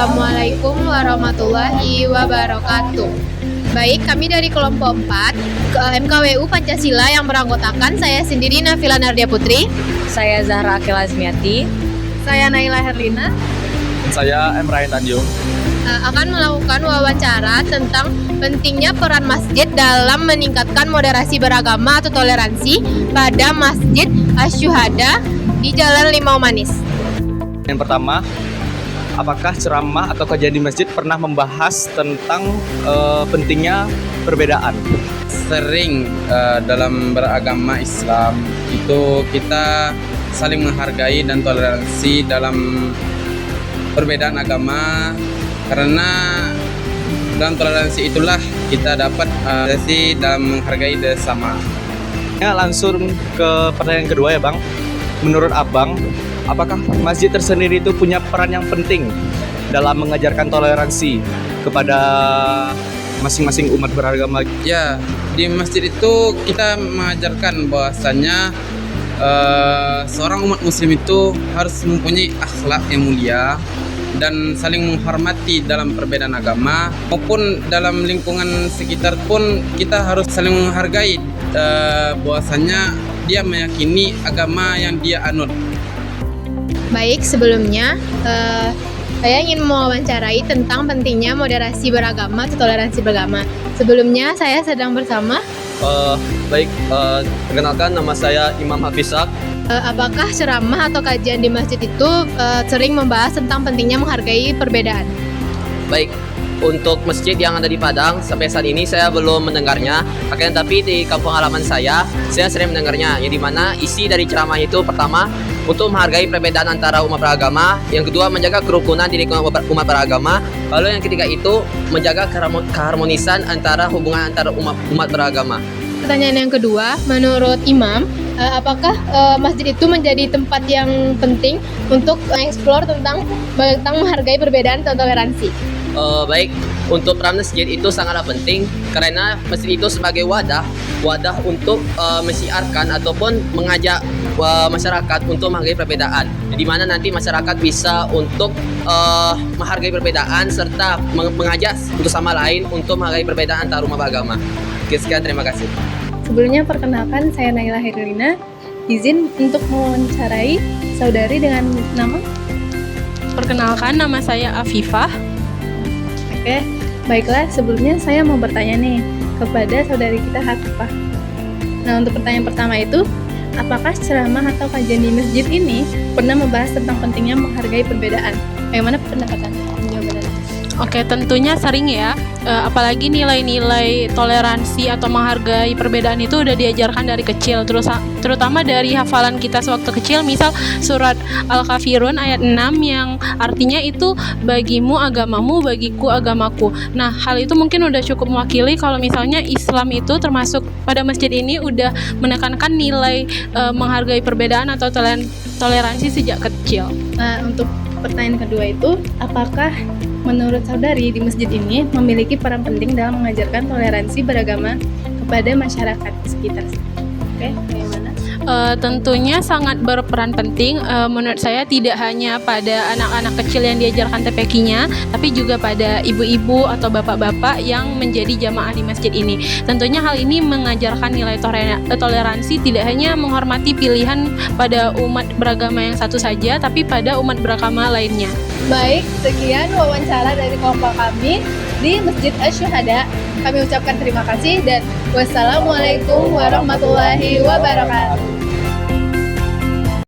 Assalamualaikum warahmatullahi wabarakatuh. Baik, kami dari kelompok 4 ke MKWU Pancasila yang beranggotakan saya sendiri Nafila Nardia Putri, Saya Zahra Akil Azmiati. saya Naila Herlina, Saya M. Ryan Tanjung. akan melakukan wawancara tentang pentingnya peran masjid dalam meningkatkan moderasi beragama atau toleransi pada Masjid Asy-Syuhada di Jalan Limau Manis. Yang pertama, apakah ceramah atau kajian di masjid pernah membahas tentang pentingnya perbedaan? Sering dalam beragama Islam itu kita saling menghargai dan toleransi dalam perbedaan agama, karena dalam toleransi itulah kita dapat dalam menghargai bersama. Ya, langsung ke pertanyaan kedua ya Bang. Menurut Abang, apakah masjid tersendiri itu punya peran yang penting dalam mengajarkan toleransi kepada masing-masing umat beragama? Ya, di masjid itu kita mengajarkan bahwasannya seorang umat muslim itu harus mempunyai akhlak yang mulia dan saling menghormati dalam perbedaan agama, maupun dalam lingkungan sekitar pun kita harus saling menghargai bahwasannya dia meyakini agama yang dia anut. Baik, sebelumnya saya ingin mewawancarai tentang pentingnya moderasi beragama atau toleransi beragama. Sebelumnya saya sedang bersama. Perkenalkan, nama saya Imam Hafizak. Apakah ceramah atau kajian di masjid itu sering membahas tentang pentingnya menghargai perbedaan? Baik, untuk masjid yang ada di Padang sampai saat ini saya belum mendengarnya. Akan tapi di kampung halaman saya sering mendengarnya. Yang dimana isi dari ceramah itu pertama untuk menghargai perbedaan antara umat beragama, yang kedua menjaga kerukunan di lingkungan umat beragama, lalu yang ketiga itu menjaga keharmonisan antara hubungan antara umat beragama. Pertanyaan yang kedua, menurut Imam, apakah masjid itu menjadi tempat yang penting untuk mengeksplor tentang menghargai perbedaan atau toleransi? Baik, untuk peran masjid itu sangatlah penting karena masjid itu sebagai wadah untuk mensiarkan ataupun mengajak masyarakat untuk menghargai perbedaan. Di mana nanti masyarakat bisa untuk menghargai perbedaan serta mengajak untuk sama lain untuk menghargai perbedaan antar umat beragama. Oke, sekian, terima kasih. Sebelumnya perkenalkan, saya Naila Herlina. Izin untuk mewawancarai saudari dengan nama. Perkenalkan, nama saya Afifah. Oke, baiklah, sebelumnya saya mau bertanya nih kepada saudari kita Hafifah. Nah, untuk pertanyaan pertama itu, apakah ceramah atau kajian di masjid ini pernah membahas tentang pentingnya menghargai perbedaan? Bagaimana pendapat Anda? Jawabannya. Oke, tentunya sering ya. Apalagi nilai-nilai toleransi atau menghargai perbedaan itu udah diajarkan dari kecil, terutama dari hafalan kita sewaktu kecil. Misal surat Al-Kafirun ayat 6 yang artinya itu bagimu agamamu, bagiku agamaku. Nah, hal itu mungkin udah cukup mewakili kalau misalnya Islam itu termasuk pada masjid ini udah menekankan nilai menghargai perbedaan atau toleransi sejak kecil. Nah, untuk pertanyaan kedua itu, apakah menurut saudari di masjid ini memiliki peran penting dalam mengajarkan toleransi beragama kepada masyarakat sekitar? Oke, bagaimana? Tentunya sangat berperan penting. Menurut saya tidak hanya pada anak-anak kecil yang diajarkan TPQ-nya, tapi juga pada ibu-ibu atau bapak-bapak yang menjadi jamaah di masjid ini. Tentunya hal ini mengajarkan nilai toleransi, tidak hanya menghormati pilihan pada umat beragama yang satu saja, tapi pada umat beragama lainnya. Baik, sekian wawancara dari kelompok kami di Masjid Asy-Syuhada. Kami ucapkan terima kasih dan wassalamualaikum warahmatullahi wabarakatuh.